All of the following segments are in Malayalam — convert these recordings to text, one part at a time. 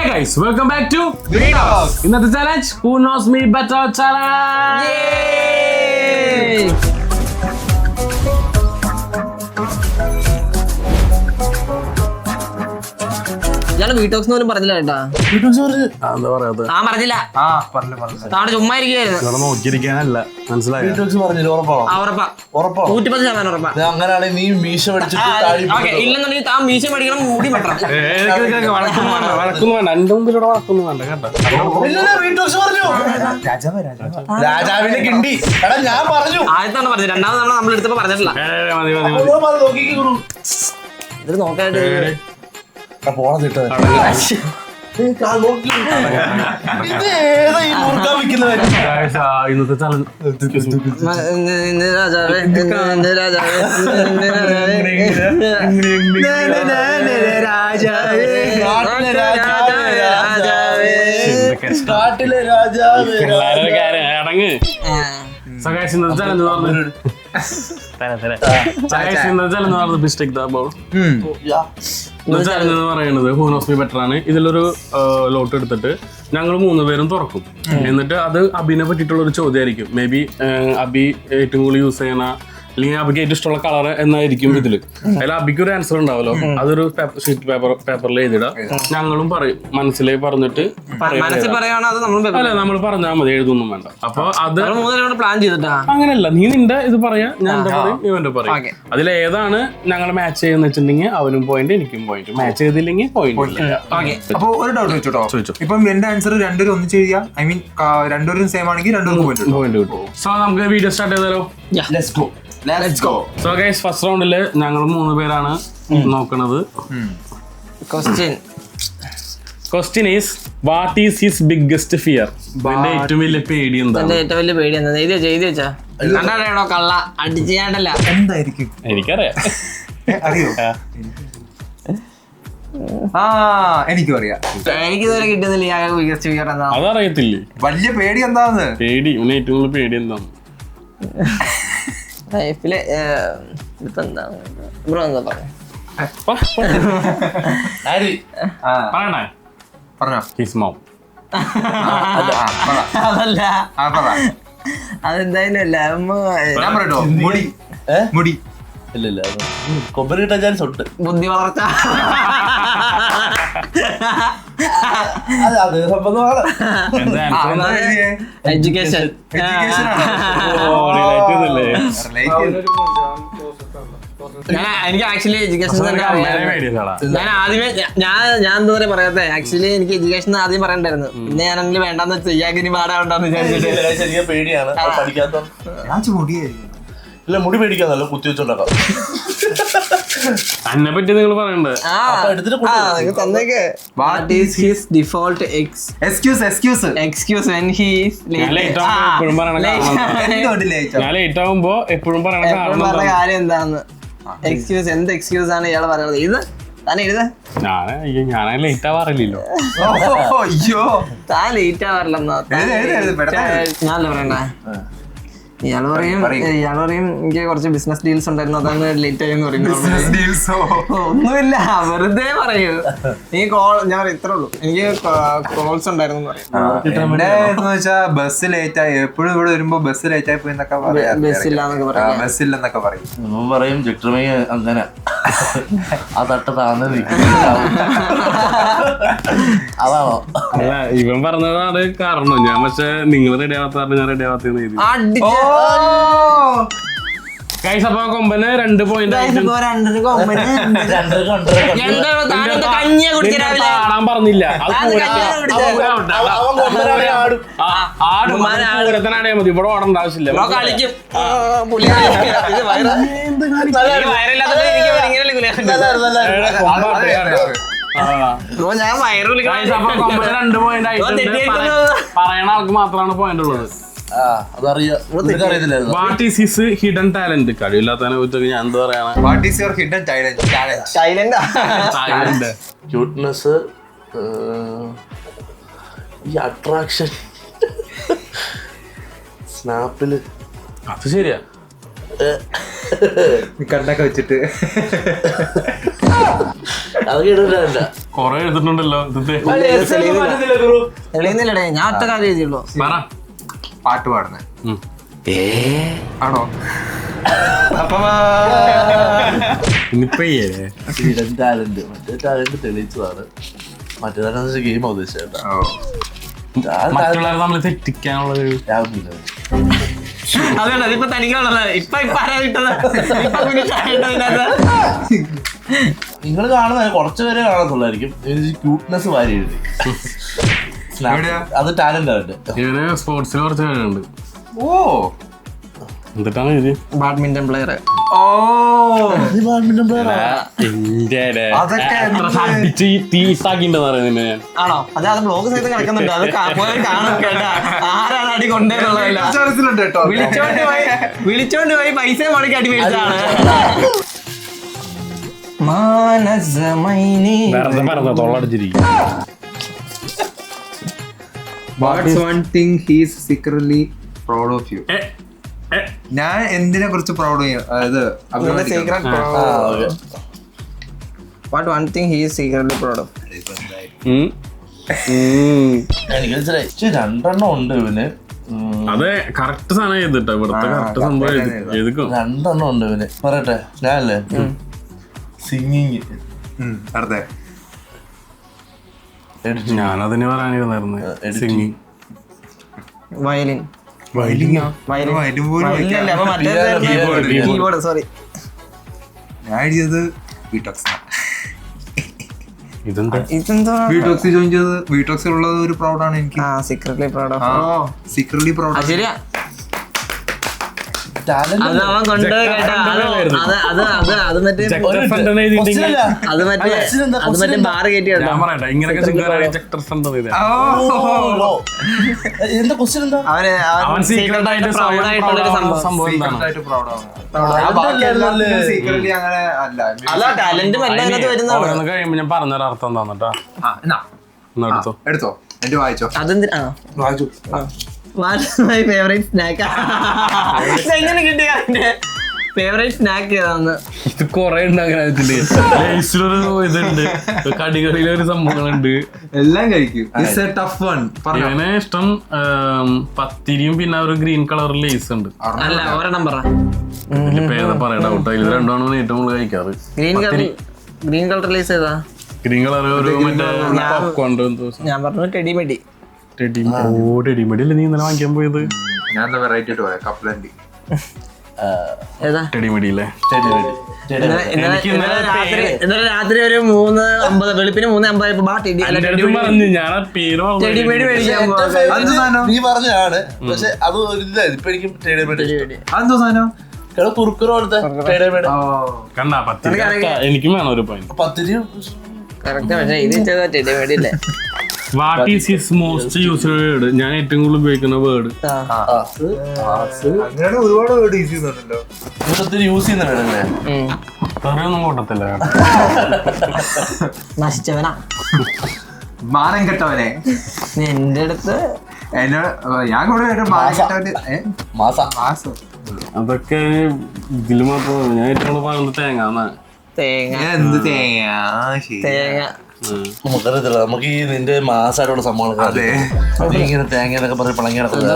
Hey guys, welcome back to Vlogs. ഇന്നത്തെ challenge Who Knows Me Better Challenge. Yay! ഞാൻ വീട്ടോക്സ് പോലും പറഞ്ഞില്ല കേട്ടാ. പറഞ്ഞില്ല ചുമ്മാ ഇരിക്കുകയായിരുന്നു. നോക്കിയിരിക്കാനല്ല മനസ്സിലായി. അങ്ങനെയാണെങ്കിൽ നീ മീശ പഠിച്ചിട്ട് ഇല്ലെന്നുണ്ടെങ്കിൽ താൻ മീശ പഠിക്കണം, മുടി വെട്ടണം. രാജാവിനെ കിണ്ടി ഞാൻ പറഞ്ഞു. ആദ്യത്താണ് പറഞ്ഞത്, രണ്ടാമത് തവണ നമ്മൾ എടുത്തപ്പോ പറഞ്ഞിട്ടില്ല. ഇത് നോക്കായിട്ട് പോണതിട്ട് ഇന്നത്തെ challenge കാട്ടിലെ രാജാവ് അടങ്ങ്. പറയുന്നത് Who Knows Me Better ആണ്. ഇതിലൊരു ലോട്ട് എടുത്തിട്ട് ഞങ്ങൾ 3 പേരും തുറക്കും. എന്നിട്ട് അത് അബിനെ പറ്റിയിട്ടുള്ള ഒരു ചോദ്യമായിരിക്കും. മേ ബി അബി ഏറ്റവും കൂടുതൽ യൂസ് ചെയ്യണ അല്ലെങ്കിൽ അബിക്ക് ഏറ്റവും ഇഷ്ടമുള്ള കളർ എന്നായിരിക്കും ഇതില്. അതിൽ അബിക്ക് ഒരു ആൻസർ ഉണ്ടാവല്ലോ, അതൊരു ഷീറ്റ് പേപ്പറിൽ എഴുതിടാം. ഞങ്ങളും പറയും, മനസ്സിലേ പറഞ്ഞിട്ട് അല്ല നമ്മൾ പറഞ്ഞാൽ മതി, എഴുതൊന്നും വേണ്ട. അപ്പൊ അത് പ്ലാൻ ചെയ്തിട്ടാ അങ്ങനെയല്ല, നീ നിന്റെ ഇത് പറയാ, ഞാൻ എന്റെ പറയും, ഇവന്റെ പറയും. അതിലേതാണ് ഞങ്ങൾ മാച്ച് ചെയ്യുന്ന വെച്ചിട്ടുണ്ടെങ്കിൽ അവനും പോയിന്റ് എനിക്കും പോയിന്റ്, മാച്ച് ചെയ്തില്ലെങ്കിൽ പോയിന്റ്. അപ്പൊ ഒരു ഡൗട്ട് വെച്ചോട്ടോ, ഇപ്പം എന്റെ ആൻസർ രണ്ടുപേരും ഒന്നിച്ച് എഴുതിയാ, ഐ മീൻ രണ്ടുപേരും സെയിം ആണെങ്കിൽ രണ്ടുപേരും പോയിന്റ് കിട്ടും. സോ നമുക്ക് വീഡിയോ സ്റ്റാർട്ട് ചെയ്താലോ? സോ ഗൈസ്, ഫസ്റ്റ് റൗണ്ടില് ഞങ്ങൾ 3 പേരാണ് നോക്കണത്. Question is what is his biggest fear? എന്റെ ഏറ്റവും വലിയ പേടി എന്താണ്? ഏറ്റവും വലിയ പേടി എന്താ? എഴുതി വെച്ചാ കണ്ടോ കള്ള അടിച്ചാണ്ടല്ല. എന്തായിരിക്കും? എനിക്കറിയാം. അറിയോ? എനിക്കും അറിയാം. എനിക്ക് ഇതുവരെ കിട്ടുന്നില്ല. ബിഗ്ഗസ്റ്റ് ഫിയർ എന്താ? അതറിയത്തില്ലേ? വലിയ പേടി എന്താന്ന്? പേടി, ഇവന് ഏറ്റവും കൂടുതൽ പേടി എന്താണ് ലൈഫില്? ഇപ്പൊ എന്താ ബ്രോ എന്താ പറയാ? പറയണേ? പറഞ്ഞോ. ഹിസ് മൗ. അതല്ല, അതെന്തായാലും അല്ല. ഞാൻ പറയട്ടോ, മുടി. മുടി ഇല്ല കൊമ്പരി കിട്ടാൻ ചാൻസ് ഉണ്ട്. ബുദ്ധി വളർച്ച. അത് സംബന്ധമാണ്. എഡ്യൂക്കേഷൻ. എനിക്ക് ആക്ച്വലി എഡ്യൂക്കേഷൻ തന്നെ ഞാൻ ആദ്യമേ ഞാൻ എന്താ പറയാ പറയാത്തെ. ആക്ച്വലി എനിക്ക് എഡ്യൂക്കേഷൻ ആദ്യം പറയണ്ടായിരുന്നു. പിന്നെ ഞാനെങ്കിലും വേണ്ടെന്ന് ചെയ്യാൻ പാടാവണ്ടെന്ന് വിചാരിച്ചിട്ട്. ചെറിയ പേടിയാണ് പഠിക്കാത്ത. മുടിയായിരിക്കും. ഇല്ല, മുടി പേടിക്കാന്നല്ലോ, കുത്തി വെച്ചോണ്ടാക്കാം. അതിനെ പറ്റി നിങ്ങൾ പറയണ്ടേ? തന്നേക്ക്. What is his default excuse when he is late? ഞാൻ ലേറ്റ് ആവുമ്പോ എപ്പോഴും പറയണ കാര്യം എന്താന്ന്? എക്സ്ക്യൂസ്, എന്ത് എക്സ്ക്യൂസ് ആണ് ഇയാള് പറയണത്? ഇത് താൻ എഴുത. ഞാൻ ലേറ്റ് ആവാറില്ലല്ലോ. താൻ ലേറ്റ് ആവാറില്ലെന്നാ ഞാനല്ലേ പറയണ്ടേ? ഇയാള് പറയും എനിക്ക് കുറച്ച് ബിസിനസ് ഡീൽസ് ഉണ്ടായിരുന്നു, അതാണ് ലേറ്റ് ആയെന്ന് പറയുന്നത്. ഒന്നുമില്ല, വെറുതെ പറയൂ. നീ ഞാൻ പറയും ഇത്രേ ഉള്ളൂ, എനിക്ക് കോൾസ് ഉണ്ടായിരുന്നു വെച്ചാ ബസ് ലേറ്റ് ആയി. എപ്പോഴും ഇവിടെ വരുമ്പോ ബസ് ലേറ്റ് ആയി പോയി എന്നൊക്കെ ബസ്സില്ലെന്നൊക്കെ പറയും. ജക്ടമേ അങ്ങനെ ആ തട്ട താന്ന് അതാണോ? അല്ല, ഇവൻ പറഞ്ഞതാണ് കാരണം. ഞാൻ പക്ഷെ നിങ്ങൾ റെഡി ആവാത്ത ഞാൻ റെഡി ആവാത്ത. അപ്പൊ കൊമ്പന് 2 പോയിന്റ് കാണാൻ പറഞ്ഞില്ല. ആടിയാ മതി, ഇവിടെ ഓടേണ്ട ആവശ്യമില്ല. പറയണ ആൾക്ക് മാത്രമാണ് പോയിന്റ് ഉള്ളത്. What is his hidden talent? കഴിവില്ലാത്തതിനെ കുറിച്ച് ഞാൻ എന്താ പറയണ? What is your hidden talent? Cuteness, ഈ അട്രാക്ഷൻ, സ്നാപ്പില്. അത് ശരിയാ, കണ്ണൊക്കെ വെച്ചിട്ട് അത് കേട്ടില്ല. കൊറേ എഴുതിട്ടുണ്ടല്ലോ ഇതിന്റെ എളിയുന്നില്ലടേ, ഞാൻ ഒറ്റ കാര്യം എഴുതിയുള്ളൂ. പറ. പാട്ട് പാടുന്നേ ആണോ? ഇനിയിപ്പോ ടാലന്റ് മറ്റേ ടാലന്റ് തെളിയിച്ചതാണ്. മറ്റേതാണ് ഗെയിം ഉദ്ദേശിച്ചത്. മറ്റുള്ളവരെ നമ്മൾ തെറ്റിക്കാനുള്ള ഒരു അതുകൊണ്ട് അതിപ്പോ തനിക്കുള്ളത്. ഇപ്പൊ ആരാ കിട്ടത്? നിങ്ങൾ കാണുന്ന കുറച്ചു പേരെ കാണത്തുള്ളായിരിക്കും. ക്യൂട്ട്നെസ് വാരി എഴുതി. അത് ടാലന്റ് ആണ്. ഇവന് സ്പോർട്സിൽ കുറച്ച് കഴിവുണ്ട്. ഓ എന്നിട്ടാണ് എഴുതി ബാഡ്മിന്റൺ പ്ലെയർ. ആണോ? അത് ബ്ലോഗ് സഹിതം കിടക്കുന്നുണ്ട്. അത് കാണും കേട്ടാ. ആരാണ് അടി കൊണ്ടുവരുന്നതല്ല. വിളിച്ചോണ്ട് പോയി പൈസ മുടക്കി അടി മേടിച്ചാണ്. What's one thing he's secretly proud of you? ഞാൻ എന്തിനെ കുറിച്ച് പ്രൗഡ് ചെയ്യും? What one thing he is secretly proud of? എനിക്ക് മനസ്സിലായി. രണ്ടെണ്ണം ഉണ്ട് ഇവന്. അതെ, കറക്റ്റ് സാധനം ചെയ്തിട്ടോ. ഇവിടുത്തെ കറക്റ്റ് സംഭവം എഴുതിക്കും. രണ്ടെണ്ണം ഉണ്ട് ഇവന്. പറയട്ടെ ഞാനല്ലേ? സിംഗിങ്. അതെ, ഞാനതിന് പറയാനിരുന്നായിരുന്നു. സിംഗിങ്. വയലിൻ. സോറി, ഞാൻ എഴുതിയത് വീട്ടോക്സ്. ഇതെന്താ വീട്ടോക്സ് ജോയിൻ ചെയ്തത്. വീട്ടോക്സിലുള്ളത് ഒരു പ്രൗഡാണ് എനിക്ക്. Secretly proud of. Secretly proud. ശരിയാ, അത് അവൻ കൊണ്ടുപോയി കേട്ടാ. അത് മറ്റേ ബാറ് കയറ്റി കേട്ടോ. ഇങ്ങനെയൊക്കെ എന്താ ക്വസ്റ്റ്യൻ എന്താ? അവൻ സീക്രട്ട് ആയിട്ട് പ്രൗഡ് ആയിട്ടുള്ളൊരു സംഭവം. അല്ല, ടാലന്റ് വരുന്നതാണ്. കഴിയുമ്പോ ഞാൻ പറഞ്ഞൊരു അർത്ഥം എന്താന്നട്ടാ. എടുത്തോ, എന്റെ വായിച്ചോ. അതെന്തിനാ വായിച്ചു. My favourite snack. എങ്ങനെ കിട്ടിയ ഫേവറേറ്റ് സ്നാക്ക് ഏതാന്ന്? ഇത് കൊറേ ഉണ്ട്. അങ്ങനെ ഇതുണ്ട്, കടികളിലൊരു സംഭവങ്ങളുണ്ട്. എല്ലാം കഴിക്കും. ഇവനെ ഇഷ്ടം പത്തിരിയും പിന്നെ ഒരു ഗ്രീൻ കളർ ലേസ് ഉണ്ട്. അല്ല, ഒരെണ്ണം പറ. പേര് പറയാ ഡൗട്ട്. ഇത് രണ്ടാണ് ഏറ്റവും കൂടുതൽ കഴിക്കാറ്. ഗ്രീൻ കളർ ലേസ് ഏതാ? ഗ്രീൻ കളർ ഒരു മറ്റേ പോപ്കോൺ. ഞാൻ പറഞ്ഞു ടെഡിമെഡി. ടെഡിമെഡി അല്ലേ നീ ഇന്നലെ വാങ്ങിക്കാൻ പോയത്? ഞാൻ വെറൈറ്റി ആയിട്ട് പറയാം. കപ്ലൻഡി. ഏതാ ടെഡിമെഡിയില്ലേ? ഇന്നലെ രാത്രി ഒരു 3:50, വെളുപ്പിന് 3:50 പറഞ്ഞു. ഞാൻ പേര് ടെഡിമെഡി മേടിക്കാൻ നീ പറഞ്ഞാണ്. പക്ഷെ അത് ഒരു ഇപ്പൊ എനിക്ക് അതെന്തോ സാധനം? കുറുക്കുറ പോലത്തെ കണ്ടാ പത്തിരി. എനിക്കും വേണം ഒരു പോയിന്റ്. പത്തിരി കറക്റ്റ്. പക്ഷെ ഇത് ടെഡിമെഡി അല്ലേ? What is his most used word? ഞാൻ ഏറ്റവും കൂടുതൽ ഉപയോഗിക്കുന്ന വേർഡ്. അങ്ങനെ ഒരുപാട് വേർഡ് യൂസ് ചെയ്യുന്നുണ്ടല്ലോ. യൂസ് ചെയ്യുന്ന വേർഡല്ലേ? വേറെയൊന്നും കൂട്ടത്തില്ല. നശിച്ചവനാ, മാനം കെട്ടവനെ. എന്റെ അടുത്ത് ഞാൻ കൂടെ മാനം കെട്ടവന്. മാസം അതൊക്കെ ഇതില് മാത്രം. ഞാൻ ഏറ്റവും കൂടുതൽ പറയുന്നത് തേങ്ങ. തേങ്ങ. എന്ത് തേങ്ങ? തേങ്ങ നമുക്കറിയത്തില്ല. നമുക്ക് ഈ നിന്റെ മാസമായിട്ടുള്ള സംഭവങ്ങളൊക്കെ ഇങ്ങനെ തേങ്ങ എന്നൊക്കെ പറഞ്ഞ് പളങ്ങി ഉണ്ടല്ലോ.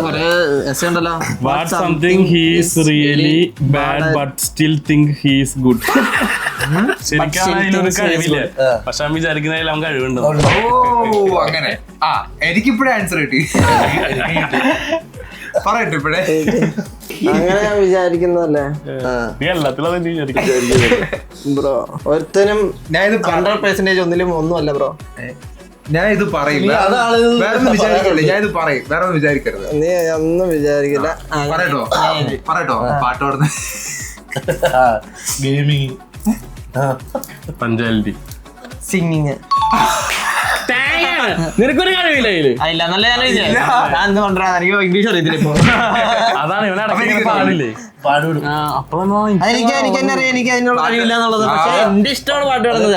What something he is really bad but still think he is good. ശരിക്കും അതിലൊരു കഴിവില്ല, പക്ഷെ അവൻ വിചാരിക്കുന്നതിൽ അവൻ കഴിവുണ്ട്. ഓ അങ്ങനെ. എനിക്കിപ്പോഴേ ആൻസർ കിട്ടി. പറയട്ടെ ഇപ്പഴേ. അങ്ങനെ ഞാൻ വിചാരിക്കുന്നതല്ലേ എല്ലാത്തിലും അതെന്നെ വിചാരിക്കും ബ്രോ. ഒരുത്തനും 100% ഒന്നുമല്ല ബ്രോ. ഞാൻ ഇത് പറയും, വേറെ വിചാരിക്കില്ല. ഞാൻ ഇത് പറയും, വേറെ ഒന്നും വിചാരിക്കരുത്. നീ ഒന്നും വിചാരിക്കില്ല. പറയട്ടോ പാട്ടോടുന്ന ഗെയിമിങ്, പഞ്ചാലിറ്റി, സിംഗിങ്. നിനക്കൊരു കഴിവില്ല അതില്. ഇംഗ്ലീഷ് അറിയത്തില്ല ഇപ്പൊ. അതാണ് ഇവനെ പാടില്ലേ. എനിക്ക് അതിനുള്ള കഴിവില്ല എന്നുള്ളത്. പക്ഷെ എന്റെ ഇഷ്ടമാണ് പാട്ട് പാടുന്നത്.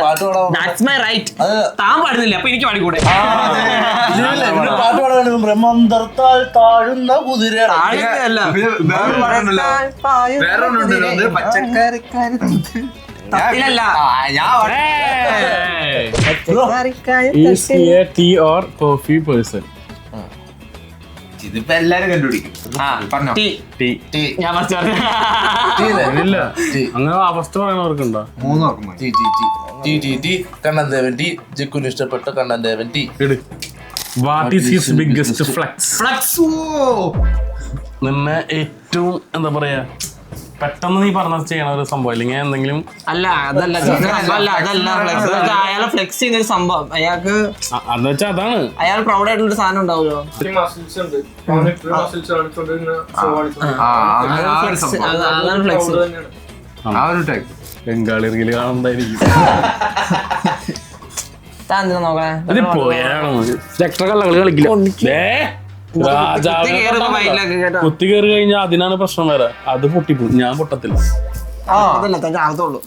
That's my right. താൻ പാടുന്നില്ല, അപ്പൊ എനിക്ക് പാടിക്കൂടെ? പാട്ട് പാടാൻ ബ്രഹ്മന്തർത്താൽ താഴുന്ന കുതിര. പച്ചക്കറിക്കാരി Is he a tea or coffee person? ഇതിപ്പോ എല്ലാരും കണ്ടുപിടിക്കും. പറഞ്ഞോ. Tea. ഞാൻ ഫസ്റ്റ് പറഞ്ഞു. ഇല്ല അങ്ങനെ അവസ്ഥ പറയണവർക്കുണ്ടോ? 3 നോക്കുമ്പോ കണ്ണൻ ദേവൻ ടീ. ജിക്കുന് ഇഷ്ടപ്പെട്ട Kannan Devan tea. What is his biggest flex? നിന്നെ ഏറ്റവും എന്താ പറയാ പെട്ടെന്ന് നീ പറഞ്ഞ ചെയ്യണ ഒരു സംഭവം അല്ലെങ്കിൽ എന്തെങ്കിലും അതല്ല അയാളെ ഫ്ലെക്സ് ചെയ്യുന്ന ഒരു സംഭവം അയാൾക്ക് അതെന്ന് വെച്ചാൽ അതാണ് അയാൾ പ്രൗഡ് ആയിട്ടുള്ള ഒരു സാധനം ഉണ്ടാവുമല്ലോ. അതാണ് ഫ്ലെക്സ്. ആ ഒരു ടൈപ്പ് ബംഗാളി റീല് കാണുന്നതായിരിക്കും. താൻ എന്തിനാ നോക്കണേ? ഇത് പോയാണോ എക്സ്ട്രാ കള്ളകളി കളിക്കില്ല. കുത്തി കയറി കഴിഞ്ഞാൽ അതിനാണ് പ്രശ്നം വരാ. അത് പൊട്ടിപ്പോകും, ഞാൻ പൊട്ടത്തില്ല. ആകത്തുള്ളൂ.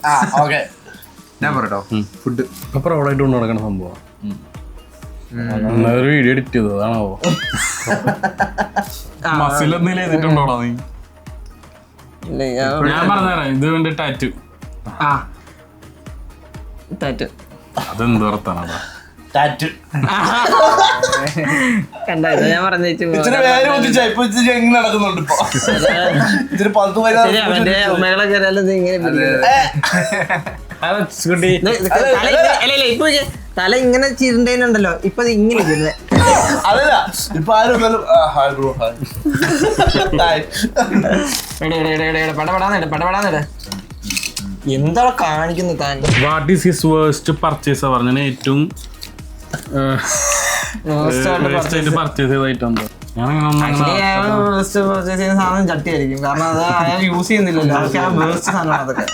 ഞാൻ പറയട്ടോ. ഫുഡ് ഇപ്പൊ പ്രൗഡായിട്ട് കൊണ്ട് നടക്കണ സംഭവം. ഒരു വീഡിയോ എഡിറ്റ് ചെയ്തത് അതാണോ? മസിൽ എന്തെങ്കിലും ചെയ്തിട്ടുണ്ടോടാ നീ? ഞാൻ പറഞ്ഞുതരാം. ഇത് വേണ്ടി ടാറ്റു. അതെന്ത് വർത്താനാ? കണ്ടായിരുന്നു ഞാൻ പറഞ്ഞു. ഉമ്മകളെ കയറിയാലും ഇങ്ങനെ ഇപ്പൊ തല ഇങ്ങനെ ചിരുണ്ടേനുണ്ടല്ലോ. ഇപ്പൊ ഇങ്ങനെ ചിരുന്നേ. അതല്ല ഇപ്പൊ ആരും പെടപെടാന്നിട എന്താ കാണിക്കുന്നു താൻ? What is his worst purchase പറഞ്ഞ ഏറ്റവും പർച്ചേസ് ചെയ്തായിട്ടുണ്ടോ? പർച്ചേസ് ചെയ്യുന്ന സാധനം ചട്ടിയായിരിക്കും. കാരണം അത് അയാൾ യൂസ് ചെയ്യുന്നില്ലല്ലോ. വേസ്റ്റ് സാധനമാണ് അതൊക്കെ.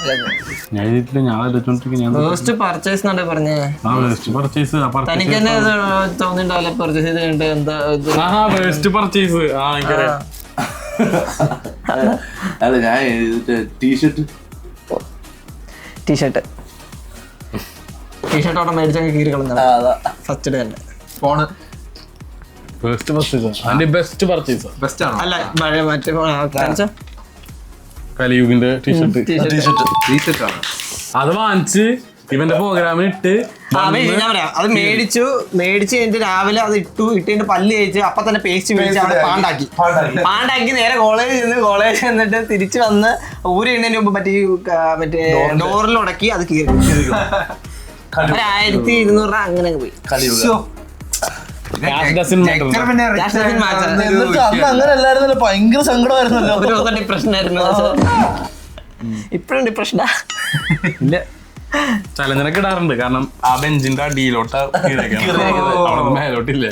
വേസ്റ്റ് പർച്ചേസ് എന്നാണ് പറഞ്ഞേ. തനിക്ക് തന്നെ തോന്നിണ്ടാവില്ല പർച്ചേസ് ചെയ്ത് കഴിഞ്ഞിട്ട് എന്താ വേസ്റ്റ് പർച്ചേസ്. അല്ല ഞാൻ ടീഷർട്ട് അവിടെ മേടിച്ചൊക്കെ കീറി കളഞ്ഞ ഫസ്റ്റ് ഡേ തന്നെ. ഫോണ് ബെസ്റ്റ് പർച്ചേസ് ബെസ്റ്റ് ആണോ? അല്ല മറ്റേ കലിയുഗിന്റെ ടീഷർട്ട് ടീഷർട്ട് ആണ്. അത് വാങ്ങിച്ച് ഇവന്റെ പ്രോഗ്രാമിൽ ഇട്ട് ഞാൻ പറയാം. അത് മേടിച്ച് കഴിഞ്ഞിട്ട് രാവിലെ അത് ഇട്ടിട്ട് പല്ല് കഴിച്ച് അപ്പൊ തന്നെ പേസ്റ്റ് മേടിച്ച് അവിടെ പാണ്ടാക്കി നേരെ കോളേജ് ചെന്നിട്ട് തിരിച്ചു വന്ന് ഊരി ഇടുന്നതിന് മുമ്പ് മറ്റേ ഡോറിൽ ഉടക്കി അത് കീറി 1200 അങ്ങനെ പോയി. അങ്ങനെ അല്ലായിരുന്നല്ലോ, ഭയങ്കര സങ്കടമായിരുന്നല്ലോ. ഒരു ദിവസം ഡിപ്രഷൻ ആയിരുന്നു. ഇപ്പഴും ഡിപ്രഷനാ. ഇല്ല ചലഞ്ചനൊക്കെ ഇടാറുണ്ട്. കാരണം ആ ബെഞ്ചിന്റെ അടിയിലോട്ട് മേലോട്ടില്ലേ.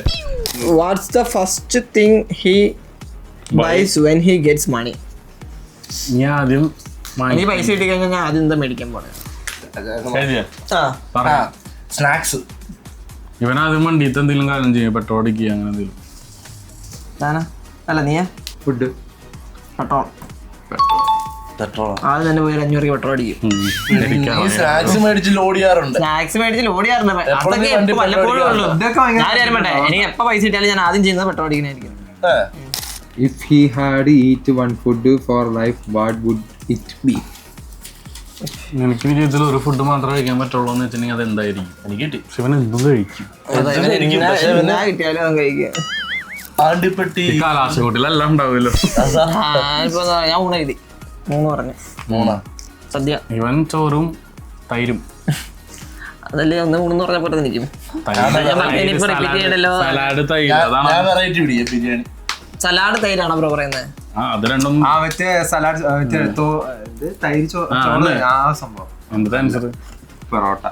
What's the first thing he buys when he gets money? ഞാൻ ആദ്യം എനിക്ക് പൈസ കിട്ടി കഴിഞ്ഞാൽ ഞാൻ ആദ്യം എന്താ മേടിക്കാൻ പോണേ? സ്നാക്സ്. ഇവനാദ്യം വണ്ടിയിട്ട് എന്തെങ്കിലും കാര്യം ചെയ്യും, പെട്രോൾ അടിക്കുക അങ്ങനെ എന്തെങ്കിലും. അല്ല നീ ഫുഡ് പെട്രോൾ ആദ്യം തന്നെ പോയി 500 പെട്രോൾ അടിക്കും. സ്നാക്സ് മേടിച്ച് ലോഡ് ചെയ്യാറുണ്ട്. അതൊക്കെ വല്ലപ്പോഴും ഉള്ളൂ. ഞാൻ അറിയട്ടെ, എനിക്ക് എപ്പോ പൈസ കിട്ടിയാലും ഞാൻ ആദ്യം ചെയ്യുന്നത് petrol അടിക്കണായിരിക്കും. If he had eat one food for life, what would it be? എനിക്ക് ജീവിതത്തിൽ ഒരു ഫുഡ് മാത്രമേ കഴിക്കാൻ പറ്റുള്ളൂ എന്ന് വെച്ചിട്ടുണ്ടെങ്കിൽ അത് എന്തായിരിക്കും? എനിക്ക് കിട്ടി, പക്ഷെ ഇവൻ എന്തും കഴിക്കും. കിട്ടിയാലും കഴിക്കും. ആണ്ടിപ്പെട്ടി കാലാശക്കൂട്ടിലെല്ലാം ഉണ്ടാവുമല്ലോ. ഞാൻ 3 എഴുതി. 3 പറഞ്ഞു. 3 സദ്യ. ഇവൻ ചോറും തൈരും. അതല്ലേ 1 3 പറഞ്ഞ പോലെ നിൽക്കും. സലാഡ് തൈര്. ഞാൻ വെറൈറ്റി പിടിക്കാം ബിരിയാണി. സലാഡ് തൈരാണോ ബ്രോ പറയുന്നത്? അത് രണ്ടും മറ്റേ സലാഡ് തൈര് ചോറ് ആ സംഭവം. എന്താ ആൻസർ? പൊറോട്ട.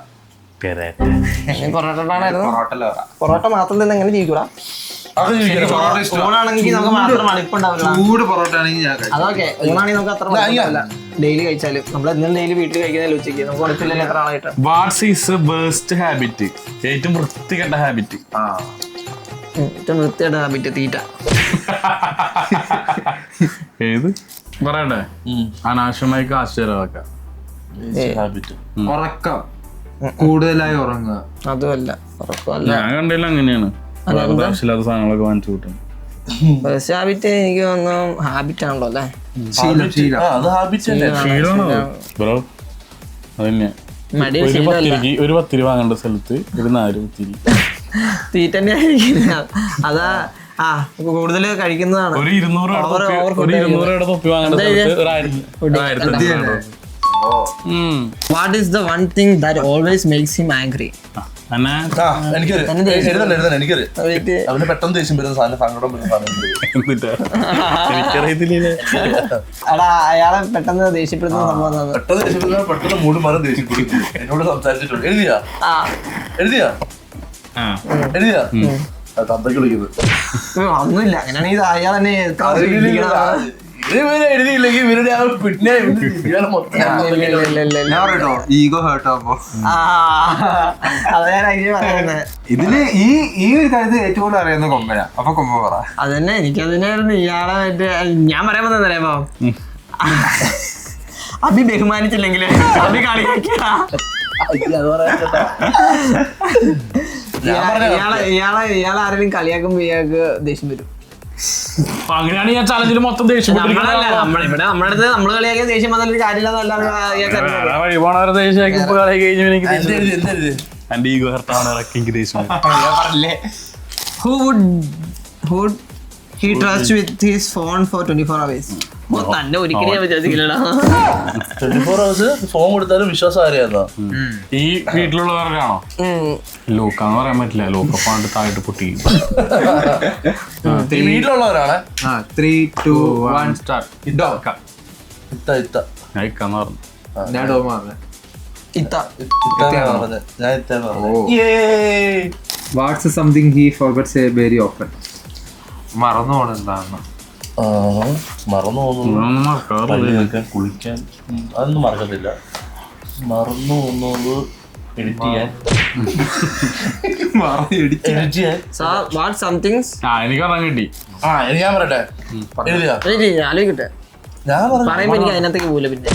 പൊറോട്ട മാത്രം തന്നെ എങ്ങനെ ജീവിക്കൂടാ? ഊണാണെങ്കിൽ നമുക്ക് മാത്രം മടുപ്പുണ്ടാവില്ല. ചൂട് പൊറോട്ട ആണെങ്കിൽ ഞാൻ അതൊക്കെ ഊണാണെങ്കിൽ നമുക്ക് അത്ര മടുപ്പല്ല. ഡെയിലി കഴിച്ചാലും നമ്മൾ എന്നും ഡെയിലി വീട്ടിൽ കഴിക്കുന്നതിൽ ഉച്ചയ്ക്ക് നമുക്ക് മടുപ്പില്ലല്ലോ എത്ര ആളായിട്ട്. What's is worst habit? ഏറ്റവും വൃത്തികെട്ട ഹാബിറ്റ്. ഏറ്റവും വൃത്തികെട്ട ഹാബിറ്റ് തീറ്റ. ഏത് പറയണ്ടേ? അനാവശ്യമായി കാശ് ചെലവാക്കാം. ഉറക്കം, കൂടുതലായി ഉറങ്ങുക. അതുമല്ല, ഉറക്കമല്ല. ഞാൻ കണ്ടില്ല അങ്ങനെയാണ് ആവശ്യമില്ലാത്ത സാധനങ്ങളൊക്കെ വാങ്ങിച്ചു കൂട്ടും. ഹാബിറ്റ് എനിക്ക് തോന്നുന്നു ഹാബിറ്റ് ആണല്ലോ അല്ലേ? ബ്രോ അതന്നെ മടി ഒരു ശീലമല്ല. ഒരു 10 രൂപ വാങ്ങേണ്ട സ്ഥലത്ത് ഒരു 4 കുത്തിരി. തീറ്റന്നെ ആയിരിക്കില്ല. അതാ കൂടുതൽ കഴിക്കുന്നതാണ്. ഒരു 200 തൊപ്പി വാങ്ങേണ്ട സ്ഥലത്ത് ഒരു 1000. What is the one thing that always makes him angry? അവന് പെട്ടെന്ന് ദേഷ്യം വരുന്ന സാധനം, സങ്കടം വരുന്ന എനിക്കറിയത്തില്ലേ. എടാ അയാളെ പെട്ടെന്ന് ദേഷ്യപ്പെടുന്ന സംഭവം പെട്ടെന്ന് ദേഷ്യപ്പെടുന്ന പെട്ടെന്ന് മൂട് മാറി ദേഷ്യപ്പെടും. എന്നോട് സംസാരിച്ചിട്ടുണ്ട്. എഴുതിയാ തന്തയ്ക്ക് വിളിക്കുന്നത് ഒന്നുമില്ല. അങ്ങനെയാണെങ്കിൽ അയാൾ തന്നെ എഴുതിയില്ലെങ്കിൽ ഇവരുടെ പിന്നെ ഈഗോ ഹേർട്ട് ആകുമ്പോ അതാ ഞാൻ പറയുന്നത്. ഇതില് ഈ ഒരു കാര്യത്തിൽ ഏറ്റവും കൂടുതൽ അറിയുന്ന കൊമ്പന. അപ്പൊ കൊമ്പ പറ. അതന്നെ എനിക്കതിനായിരുന്നു ഇയാളെ ഞാൻ പറയാൻ വന്നറിയാമോ? അഭി ബഹുമാനിച്ചില്ലെങ്കിൽ അഭി കളിയാക്കിയ ഇയാളെ ആരെങ്കിലും കളിയാക്കുമ്പോ ഇയാൾക്ക് ദേഷ്യം വരും. അങ്ങനെയാണ് ഞാൻ ചലഞ്ചിൽ മൊത്തം ദേഷ്യം ഇവിടെ നമ്മുടെ അടുത്ത് നമ്മള് കളിയാക്കിയ ദേഷ്യം വന്നൊരു കാര്യമില്ല. വഴി പോണവരെ ദേഷ്യം കളി കഴിഞ്ഞു എനിക്ക് എന്റെ ഈഗോ ഹർട്ടാണ് ഇറക്കി എനിക്ക് ദേഷ്യം. Who would he trust with his phone for 24 hours? തന്നെ ഒരിക്കലും ഞാൻ വിശ്വസിക്കില്ലടാ. 24 hours ഫോൺ കൊടുത്താലും വിശ്വാസം ആരെയാണോ? ഈ വീട്ടിലുള്ളവരാണോ? ലോക്കാന്ന് പറയാൻ പറ്റില്ല. ലോക്കപ്പാണ്ട് താഴെ പൊട്ടി. വീട്ടിലുള്ളവരാണ്. 3, 2, 1 സ്റ്റാർട്ട്. ഞാൻ ഇക്കാന്ന് പറഞ്ഞു. ഞാൻ ഡോമ പറഞ്ഞ. ഞാൻ what's something he forget say very often? മറന്നു പോണ എന്താണെന്ന്. മറന്നു പോകുന്നു, കുളിക്കാൻ അതൊന്നും മറക്കത്തില്ല. മറന്നു പോകുന്നത് എഡിറ്റ് ചെയ്യാൻ. എനിക്ക് പറയാൻ കിട്ടി. ഞാൻ പറയട്ടെ, എഴുതിയാ ആലോചിക്കട്ടെ. ഞാൻ പറയുമ്പോ എനിക്ക് അതിനകത്തേക്ക് പോല. പിന്നെ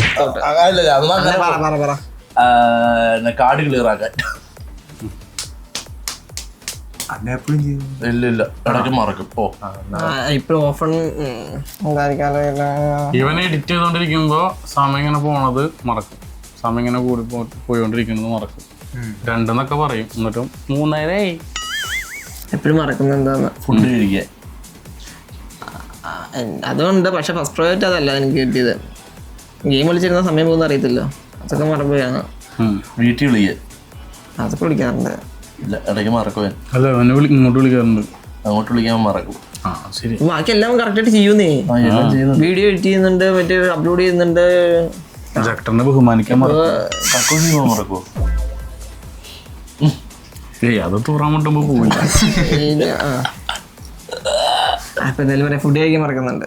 കാർഡ് ക്ലിയർ ആക്കാൻ. ഇല്ല ഇടയ്ക്ക് മറക്കും. ഇപ്പൊ ഓഫൺ ഇവനെ എഡിറ്റ് ചെയ്തോണ്ടിരിക്കുമ്പോ സമയം ഇങ്ങനെ പോണത് മറക്കും. സമയം ഇങ്ങനെ കൂടി പോയിക്കൊണ്ടിരിക്കുന്നത് മറക്കും. 2 എന്നൊക്കെ പറയും. എന്നിട്ടും 3 എപ്പോഴും മറക്കുന്ന എന്താന്ന് ഫുഡ് കഴിക്കാൻ. അതുകൊണ്ട് പക്ഷെ ഫസ്റ്റ് പ്രോജക്റ്റ് അതല്ല എനിക്ക് കിട്ടിയത്. ഗെയിം വിളിച്ചിരുന്ന സമയം പോകുന്ന അറിയത്തില്ല. അതൊക്കെ മറക്കുകയാണ്. വീട്ടിൽ വിളിക്കാൻ അതൊക്കെ വിളിക്കാറുണ്ട്. ഇല്ല ഇടയ്ക്ക് മറക്കുവാൻ. അല്ല അവനെ ഇങ്ങോട്ട് വിളിക്കാറുണ്ട്. അങ്ങോട്ട് വിളിക്കാൻ മറക്കും. ശരി. ബാക്കി എല്ലാം കറക്റ്റായിട്ട് ചെയ്യുന്നേ. വീഡിയോ എഡിറ്റ് ചെയ്യുന്നുണ്ട്, മറ്റേ അപ്ലോഡ് ചെയ്യുന്നുണ്ട്. ജക്ടറിനെ ബഹുമാനിക്കാൻ മറക്കുവോ? അത് തൂറാൻ മുട്ടുമ്പോ പോവില്ല. അപ്പൊ എന്തായാലും പറയാം, ഫുഡ് കഴിക്കാൻ മറക്കുന്നുണ്ട്.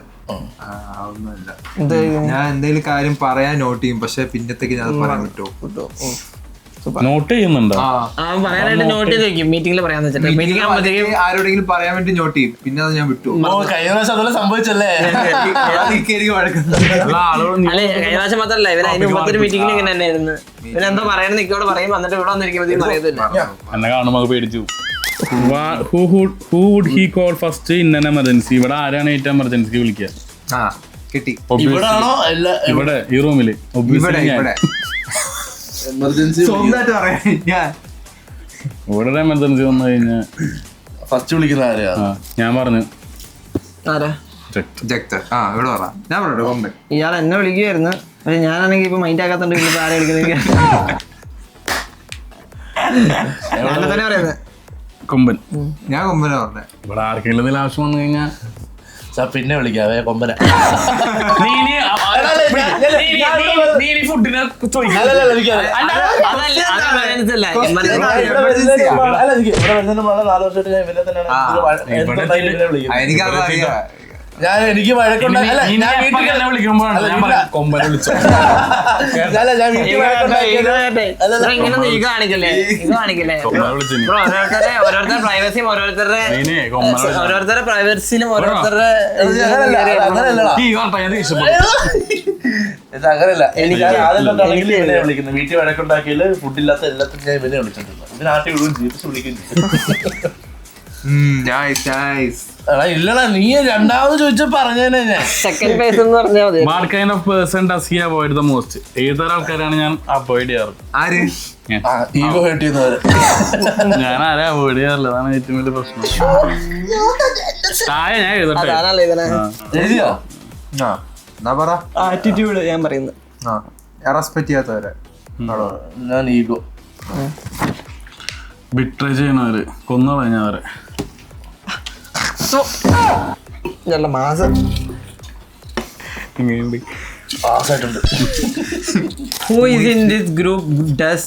ഞാൻ എന്തെങ്കിലും കാര്യം പറയാൻ നോട്ട് ചെയ്യും, പക്ഷെ പിന്നത്തേക്ക് ഞാൻ പറയാൻ പറ്റുമോ? നോട്ട് ചെയ്യുന്നുണ്ടോ? പറയാനായിട്ട് നോട്ട് ചെയ്ത് വെക്കും. മീറ്റിംഗിൽ പറയാന്ന് വെച്ചിട്ട് മീറ്റിംഗ് ആകുമ്പോഴത്തേക്കും ആരോടെങ്കിലും പറയാൻ വേണ്ടി നോട്ട് ചെയ്യും. പിന്നെ അത് ഞാൻ വിട്ടു. കഴിഞ്ഞ പ്രാവശ്യം അതുപോലെ സംഭവിച്ചല്ലേ? അല്ലെ കഴിഞ്ഞ പ്രാവശ്യം മാത്രല്ല, ഇവൻ അതിന് മുമ്പത്തെ മീറ്റിംഗിൽ ഇങ്ങനെ തന്നെയായിരുന്നു. ഇവനെന്തോ പറയുന്നത് നിക്കോട് പറയും, എന്നിട്ട് ഇവിടെ വന്നിരിക്കുമ്പോഴത്തേക്കും പറയത്തില്ല. എന്നെ കാണുമ്പോൾ പേടിച്ചു. Who would he call first in an emergency? ഇവിടെ ആരാണ് ഏറ്റവും എമർജൻസിക്ക് വിളിക്കുക? കിട്ടി. ഇവിടെ ഈ റൂമില് എമർജൻസി ഇവിടെ എമർജൻസി വന്നു കഴിഞ്ഞാൽ ഫസ്റ്റ് വിളിക്കുന്ന ആരെയാ? ഞാൻ പറഞ്ഞു ഇയാൾ എന്നെ വിളിക്കുവായിരുന്നു. പക്ഷെ ഞാനാണെങ്കിൽ ഇപ്പൊ മൈൻഡ് ആക്കാത്തോണ്ട് ഇപ്പൊ ആരെ വിളിക്കുന്നത് തന്നെ പറയുന്നത്. കൊമ്പൻ. ഞാൻ കൊമ്പന പറഞ്ഞേ. ഇവിടെ ആർക്കെങ്കിലും എന്തെങ്കിലും ആവശ്യം വന്നു കഴിഞ്ഞാൽ പിന്നെ വിളിക്കാവേ കൊമ്പന. ഫുഡിനെ എനിക്ക് വഴക്കുണ്ടായി. ഓരോരുത്തരുടെ പ്രൈവസിയും ഓരോരുത്തരുടെ പ്രൈവസിയിലും ഓരോരുത്തരുടെ അങ്ങനല്ല. എനിക്ക് ആദ്യം വിളിക്കുന്നത് വീട്ടിൽ വഴക്കുണ്ടാക്കിയാല് ഫുഡില്ലാത്ത എല്ലാത്തിനും ഞാൻ ഇവനെ വിളിച്ചിട്ടുണ്ട്. ഇതിനാട്ടി വിടുകയും ചെയ്തു വിളിക്കുകയും ചെയ്തു. എടാ ഇല്ലടാ നീ രണ്ടാമത് ചോദിച്ച പറഞ്ഞേനെ ഞാൻ. സെക്കൻഡ് ഫേസ് എന്ന് പറഞ്ഞാൽ മതി. What kind of person does he avoid the most? ഏതൊരു ആൾക്കാരാണ് ഞാൻ അവോയ്ഡ് ചെയ്യാറ്? ആര്? ഈഗോ ഹേർട്ട് ചെയ്യുന്നവര്. ഞാൻ ആരെ അവോയ്ഡ് ചെയ്യാറില്ല, അതാണ് ഏറ്റവും വലിയ പ്രശ്നം. ഞാൻ എഴുതട്ടെ. അതാണല്ലേ ഇതിനെ എഴുതിയോ? ആ എന്നാ പറ. ആറ്റിറ്റ്യൂഡ് ഞാൻ പറയുന്നത്. റെസ്പെക്ട് ചെയ്യാത്തവരെ. ഞാൻ ഈഗോ. ബിട്രേ ചെയ്യുന്നവര്, കൊന്നു കളഞ്ഞവരെ. നല്ല മാസം പാസ്സായിട്ടുണ്ട്. Who is in this group does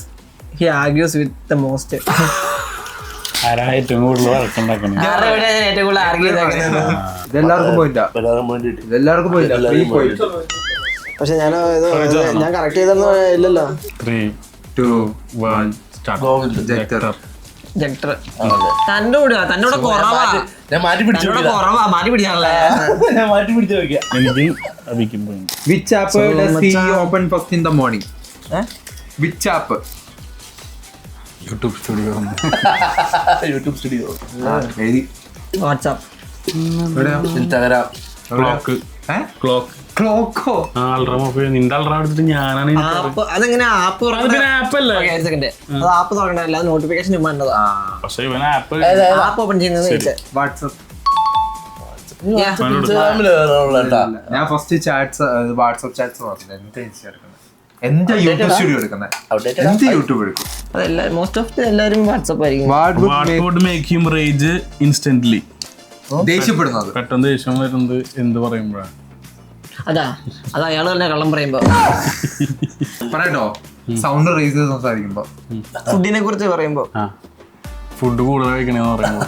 he argues with the most? ആരാണ് ഏറ്റവും കൂടുതൽ വഴക്കുണ്ടാക്കുന്നത്? ഏറ്റവും കൂടുതൽ ആർഗ്യൂ ചെയ്തേക്കുന്നത്? ഇതെല്ലാവർക്കും പോയിട്ടാ. എല്ലാവരും വേണ്ടിയിട്ട് ഇതെല്ലാവർക്കും പോയിട്ടാ. പക്ഷെ ഞാൻ കറക്റ്റ് ചെയ്തൊന്നും ഇല്ലല്ലോ. 3, 2, 1 സ്റ്റാർട്ട്. ഗോവിന്ദ് ജക്ടർ തന്നോട് കുറവാ. ഞാൻ മാറ്റി പിടിച്ചു തന്നോട് കുറവാ, മാറ്റി പിടിക്കാനല്ലേ. ഞാൻ മാറ്റി പിടിച്ചു നോക്കിയാ. എനിക്ക് അഭിക്കും പോയി. Which app does he open first in the morning? Which app? YouTube studio. YouTube studio, WhatsApp, Instagram, clock. ക്ലോക്കോ? അൽറാം ഓഫ് ചെയ്യും. നിന്റെ അൽറാം എടുത്തിട്ട് ഞാനാണ് ആപ്പ്. അതെങ്ങനെ ആപ്പ് ആപ്പല്ലേ? സെക്കൻഡ് അത് ആപ്പ് തുറക്കണ്ടല്ല, നോട്ടിഫിക്കേഷൻ ചുമ്മാ ഉണ്ടതാ. പക്ഷെ ഇവൻ ആപ്പ് ആപ്പ് ഓപ്പൺ ചെയ്യുന്നത് വാട്സപ്പ്. ഇൻസ്റ്റാഗ്രാമില് ഞാൻ ഫസ്റ്റ് ചാറ്റ്സ് വാട്സപ്പ് ചാറ്റ്സ് എന്റെ യൂട്യൂബ് സ്റ്റുഡിയോ എടുക്കുന്നത്. എന്ത് യൂട്യൂബ് എടുക്കും? അതെല്ലാ മോസ്റ്റ് ഓഫ് എല്ലാവരും വാട്സപ്പ് ആയിരിക്കും. What would make him rage instantly? ദേഷ്യപ്പെടുന്നത്. പെട്ടെന്ന് ദേഷ്യം വരുന്നത് എന്ത് പറയുമ്പോഴാണ്? അത് അയാൾ തന്നെ കള്ളം പറയുമ്പോ. പറയട്ടോ, സൗണ്ട് റേസ് ചെയ്ത് സംസാരിക്കുമ്പോ. ഫുഡിനെ കുറിച്ച് പറയുമ്പോ. ഫുഡ് കൂടുതൽ കഴിക്കണേന്ന് പറയുമ്പോ.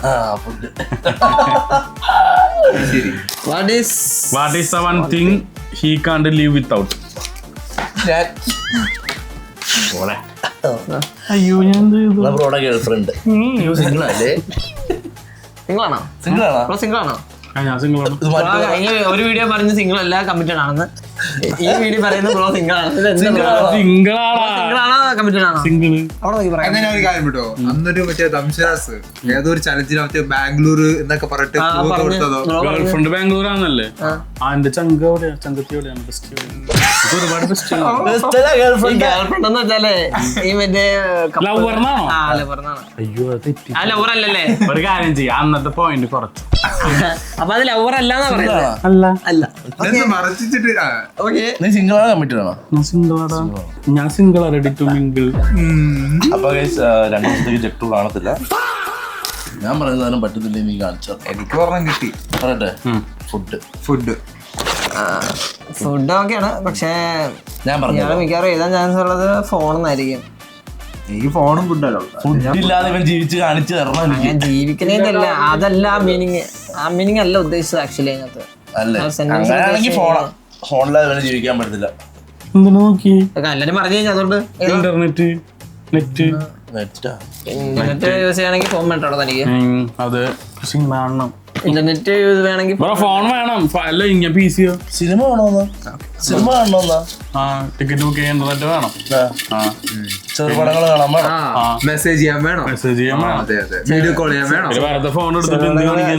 ശരി. What is the one thing he can't live without? അയ്യോ ഞാൻ ബ്രോയുടെ ഗേൾഫ്രണ്ട് സിംഗിൾ അല്ലേ? സിംഗിളാണോ? സിംഗിളാണോ? ഞാൻ സിംഗിളാണ്. ഒരു വീഡിയോ പറഞ്ഞ് സിംഗിൾ അല്ല, കമ്മിറ്റഡ് ആണെന്ന്. ഈ വീഡിയോ പറയുന്നത് ബ്രോ സിംഗിൾ ആണ്. സിംഗിളാണോ കമ്മിറ്റഡ് ആണോ? സിംഗിള്. അവിടെ നോക്കി പറയാം. അങ്ങനെ ഒരു കാര്യം കേട്ടോ, അന്നൊരു മറ്റേ ദംശരാസ് ഏതോ ഒരു ചലച്ചിത്ര മറ്റേ ബാംഗ്ലൂർ എന്നൊക്കെ പറഞ്ഞിട്ട് കൊടുത്തതോ. ഗേൾഫ്രണ്ട് ബാംഗ്ലൂർ ആണല്ലേ? എന്റെ ചങ്ക എവിടെയാ? ചങ്കത്തി എവിടെയാണ്? ബെസ്റ്റ് ഒരുപാട് ബെസ്റ്റ്. ഗേൾഫ്രണ്ട് എന്ന് വെച്ചാലേ ഈ മറ്റേ ലവറിനാണോ? ലവറിനാണ്. അയ്യോ അത് തെറ്റി. ആ ലവർ അല്ലല്ലേ? ഒരു കാര്യം ചെയ്യാം, അന്നത്തെ പോയിന്റ് കുറച്ചു. അപ്പൊ അത് ലവർ അല്ലാന്നാ പറയുന്നത്. അല്ല അല്ല. മറച്ചിട്ട് ഓക്കെ. നീ സിംഗിൾ ആണോ കമ്മിറ്റഡ് ആണോ? ഞാൻ സിംഗിൾ റെഡി ടു മിങ്കിൾ. അപ്പൊ രണ്ടു ദിവസത്തേക്ക് ചെട്ടു കാണത്തില്ല. ഞാൻ പറയുന്നതിനും പറ്റുന്നില്ല, നീ കാണിച്ചോ. എനിക്ക് പറഞ്ഞ കിട്ടി. പറയട്ടെ, ഫുഡ് ഒക്കെയാണ്. പക്ഷേ ഞാൻ പറഞ്ഞു മിക്കവാറും എഴുതാൻ ചാൻസ് ഉള്ളത് ഫോണെന്നായിരിക്കും. എനിക്ക് ഫോണും ഫുഡല്ലോ. ഫുഡില്ലാതെ ഇവൻ ജീവിച്ച് കാണിച്ചു തരണം. ഞാൻ ജീവിക്കണേന്നല്ല, അതല്ല ആ മീനിങ്. ആ മീനിങ് അല്ല ഉദ്ദേശിച്ചത് ആക്ച്വലി അതിനകത്ത്. അല്ലേ ഫോണില്ലാതെ ഇവന് ജീവിക്കാൻ പറ്റത്തില്ല. എന്തിനു നോക്കി? എല്ലാരും പറഞ്ഞു കഴിഞ്ഞാൽ അതുകൊണ്ട് ഇന്റർനെറ്റ് ഇന്റർനെറ്റ് യൂസ് ചെയ്യണമെങ്കിൽ ഫോൺ വേണ്ടോ തനിക്ക്? അത് കാണണം. ഇന്റർനെറ്റ് യൂസ് വേണമെങ്കിൽ ഫോൺ വേണം. അല്ല ഇങ്ങനെ പി സിയോ സിനിമ കാണണമെന്നാ ടിക്കറ്റ് ബുക്ക് ചെയ്യാൻ ഇന്റർനെറ്റ് വേണം. ചെറുപടങ്ങൾ കാണാൻ വേണം. മെസ്സേജ് ചെയ്യാൻ വേണം. അതെ അതെ. വീഡിയോ കോൾ ചെയ്യാൻ വേണം. വേറെ ഫോൺ എടുത്തിട്ട് എന്ത് കാണിക്കാൻ?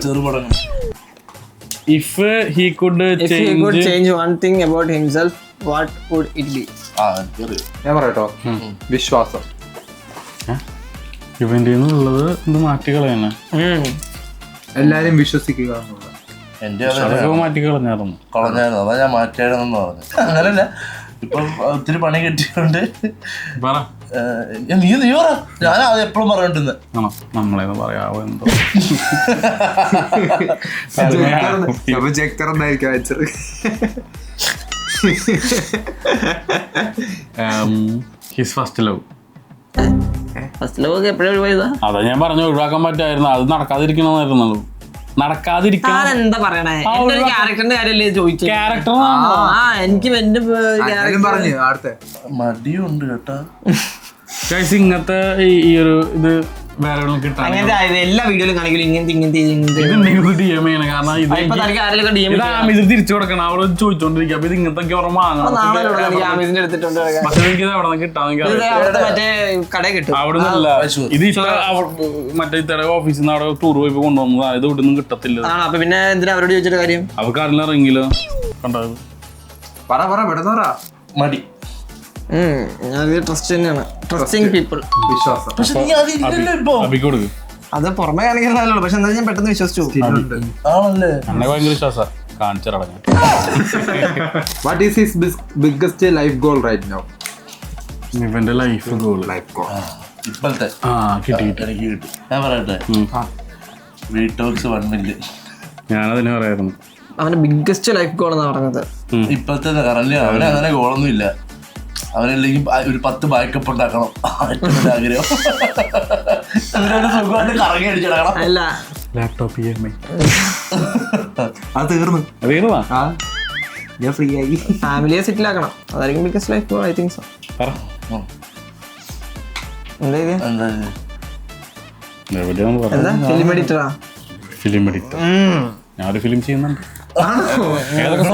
ചെറുപടങ്ങൾ. If he could change one thing about himself, what would it be? ഞാൻ പറയട്ടോ, വിശ്വാസം. ഇവന്റെ ഉള്ളത് ഇത് മാറ്റിക്കളയാണ്. എല്ലാരും വിശ്വസിക്കുക എന്നുള്ളത്. എന്റെ മാറ്റിക്കളഞ്ഞായിരുന്നു. അതാ ഞാൻ മാറ്റാണെന്ന് പറഞ്ഞു. അങ്ങനല്ല, ഇപ്പം ഒത്തിരി പണി കിട്ടിയോണ്ട് നീ പറ. ഞാൻ അത് എപ്പോഴും പറഞ്ഞിട്ടുണ്ട്. നമ്മളെന്ന് പറയാവോ എന്തോ. ജക്തർ എന്തായിരിക്കും answer? His first love. First love ഒക്കെ എപ്പോഴും ഒഴിവായതാ? അതാ ഞാൻ പറഞ്ഞു, ഒഴിവാക്കാൻ പറ്റായിരുന്നു. അത് നടക്കാതിരിക്കണമെന്നായിരുന്നുള്ളൂ. നടക്കാതിരിക്കാൻ എന്താ പറയണേ? ക്യാരക്ടറിന്റെ കാര്യല്ലേ ചോദിച്ചു? ക്യാരക്ടർ എനിക്ക് എന്റെ പറഞ്ഞു അടുത്ത മടിയുണ്ട് കേട്ടാ. ഇങ്ങനത്തെ ഈ ഒരു ഇത് വേറെ എവിടെയും കിട്ടാൻ അങ്ങനത്തെ എല്ലാ വീഡിയോയിലും കാണിക്കില്ല ഇങ്ങനത്തെ ഇതുണ്ടെങ്കിൽ DM ചെയ്യണം. കാരണം ഇത് ഇപ്പൊ തനിക്ക് ആരെങ്കിലും DM ഇത് ആമീസ് തിരിച്ചു കൊടുക്കണം. അവിടെ ചോദിച്ചോണ്ടിരിക്കുക. അപ്പൊ ഇത് ഇങ്ങനത്തെ ഓർമ്മ വാങ്ങണം. ആമീസിന്റെ എടുത്തിട്ടുണ്ട് പക്ഷെ എനിക്ക് ഇത് അവിടെ നിന്ന് കിട്ടാൻ മറ്റേ കടയിൽ കിട്ടും. അവിടെ നിന്നല്ല ഇത് ഇപ്പൊ മറ്റേ ഇത്തടെ ഓഫീസിൽ നിന്ന് അവിടെ ടൂർ പോയി കൊണ്ടുവന്നത്. ഇത് ഇവിടെ നിന്നും കിട്ടത്തില്ല. ആണോ? അപ്പൊ പിന്നെ എന്തിനാ അവരോട് ചോദിച്ചിട്ട് കാര്യം? അവർക്ക് ആരെല്ലാം ഇറങ്ങിയില്ലോ കണ്ടത്. പെടുന്നോറാ മടി. ട്രസ്റ്റ് തന്നെയാണ്. Trusting people. വിശ്വാസം. പക്ഷെ നീ അതില്ലല്ലോ ഇപ്പൊ. അബിക്ക് കൊടുക്ക്. അത് പുറമെ കാണിക്കുന്നല്ലോ. പക്ഷെ എന്താ ഞാൻ പെട്ടെന്ന് വിശ്വസിച്ചു. ആണല്ലേ. എന്നെ ഭയങ്കര വിശ്വാസം കാണിച്ചിറങ്ങാൻ. What is his biggest life goal right now? ഇവന്റെ ലൈഫ് ഗോൾ ഇപ്പോഴത്തെ കിട്ടി എനിക്ക് കിട്ടി. ഞാൻ പറയട്ടെ, വീട്ടോക്സ് 1 million. ഞാനതിനെ പറയായിരുന്നു. അവന്റെ ബിഗ്ഗസ്റ്റ് ലൈഫ് ഗോൾ എന്നാ പറഞ്ഞത്. ഇപ്പോഴത്തെ കറന്റ് അവന് അങ്ങനെ ഗോളൊന്നും ഇല്ല. അവനല്ലെങ്കിൽ ഒരു 10 ബാക്കപ്പ് ഉണ്ടാക്കണം. ഏറ്റവും വലിയ ആഗ്രഹം അവരൊരു സുഖമായിട്ട് കറങ്ങി അടിച്ചിടക്കണം. അല്ല, ലാപ്ടോപ്പ് അത് തീർന്നു. ഞാൻ ഫ്രീ ആയി. ഫാമിലിയെ സെറ്റിൽ ആക്കണം. അതായിരിക്കും biggest life goal. I think so. എന്താ ഇത്? എന്താ ഫിലിം എഡിറ്ററാ? Film editor. ഞാനൊരു ഫിലിം ചെയ്യുന്നുണ്ട്. ഏതൊക്കെ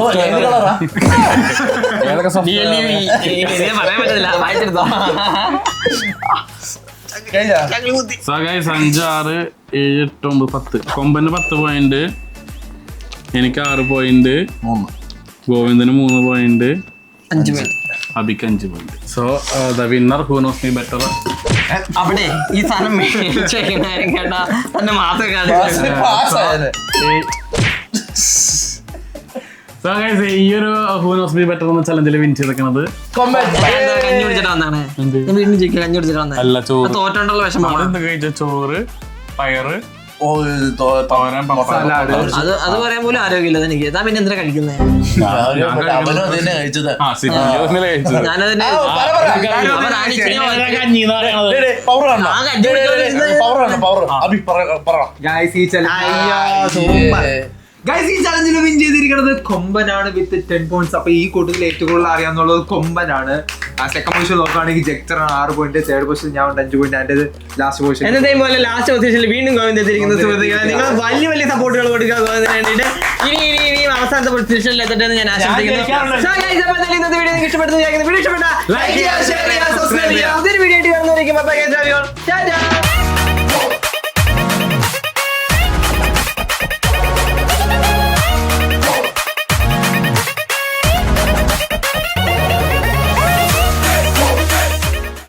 പറയാൻ പറ്റില്ല. വായിച്ചെടുത്തോ. 5, 6, 7, 8, 9, 10. കൊമ്പന് 10 പോയിന്റ്, എനിക്ക് 6 പോയിന്റ്, ഗോവിന്ദന് 3 പോയിന്റ്, 5 പേര്. അബിക്ക് 5 point. So the winner who knows me better. അവിടെ ഈ സാധനം മേടിച്ചേക്കും കേട്ടാ തന്നെ മാത്രം സോ ഗൈസ്, ഈ ഒരു ഹൂ നോസ് മീ ബെറ്റർ എന്ന ചലഞ്ചിൽ വിൻ ചെയ്തേക്കണത് കഞ്ഞി കുടിച്ചിട്ട് വന്നാണ്. ഞാൻ വീണ്ടും ചോദിക്കുക, കഞ്ഞി കുടിച്ചിട്ട് വന്നേ. അല്ല, ചോറ്. തോറ്റോണ്ടുള്ള വിഷമമാണ്. എന്ത് കഴിച്ച ചോറ്, പയറ്, അത് പറയാൻ പോലും ആരോഗ്യമില്ല എനിക്ക്. ഞാൻ പിന്നെ എന്തിനാ കഴിക്കുന്നത്? അവനും അതന്നെ കഴിച്ചത്. ഞാനതിന് ഗൈസ്, ഈ ചലഞ്ചിൽ വിൻ ചെയ്തിരിക്കുന്നത് കൊമ്പനാണ് വിത്ത് 10 points. അപ്പൊ ഈ കൂട്ടത്തിൽ ഏറ്റവും കൂടുതൽ അറിയാന്നുള്ളത് കൊമ്പനാണ്. സെക്കൻഡ് പൊസിഷൻ നോക്കുകയാണെങ്കിൽ ജെക്ടറാണ് 6 പോയിന്റ്. തേർഡ് പൊസിഷൻ ഞാൻ 5 പോയിന്റ്. അതിന്റെ ലാസ്റ്റ് പൊസിഷൻ എന്നതേം പോലെ ലാസ്റ്റ് പൊസിഷനിൽ വീണ്ടും ഗോവിന്ദ് എത്തിയിരിക്കുന്ന സുഹൃത്തുക്കളെ, നിങ്ങൾ വലിയ വലിയ സപ്പോർട്ടുകൾ കൊടുക്കുക ഗോവിന്ദിന് വേണ്ടിയിട്ട്. ഇനിയും അവസാനത്തെ പൊസിഷനിൽ എത്തട്ടെ എന്ന് ഞാൻ ആശംസിക്കുന്നു. ഇന്നത്തെ വീഡിയോ നിങ്ങൾക്ക് ഇഷ്ടപ്പെടുന്നു. വീഡിയോ ഇഷ്ടപ്പെട്ട ലൈക്ക് ചെയ്യുക, ഷെയർ ചെയ്യുക, സബ്സ്ക്രൈബ് ചെയ്യുക. പുതിയൊരു വീഡിയോ ആയിട്ട് കാണുന്നവരേക്കും ബൈ ബൈ.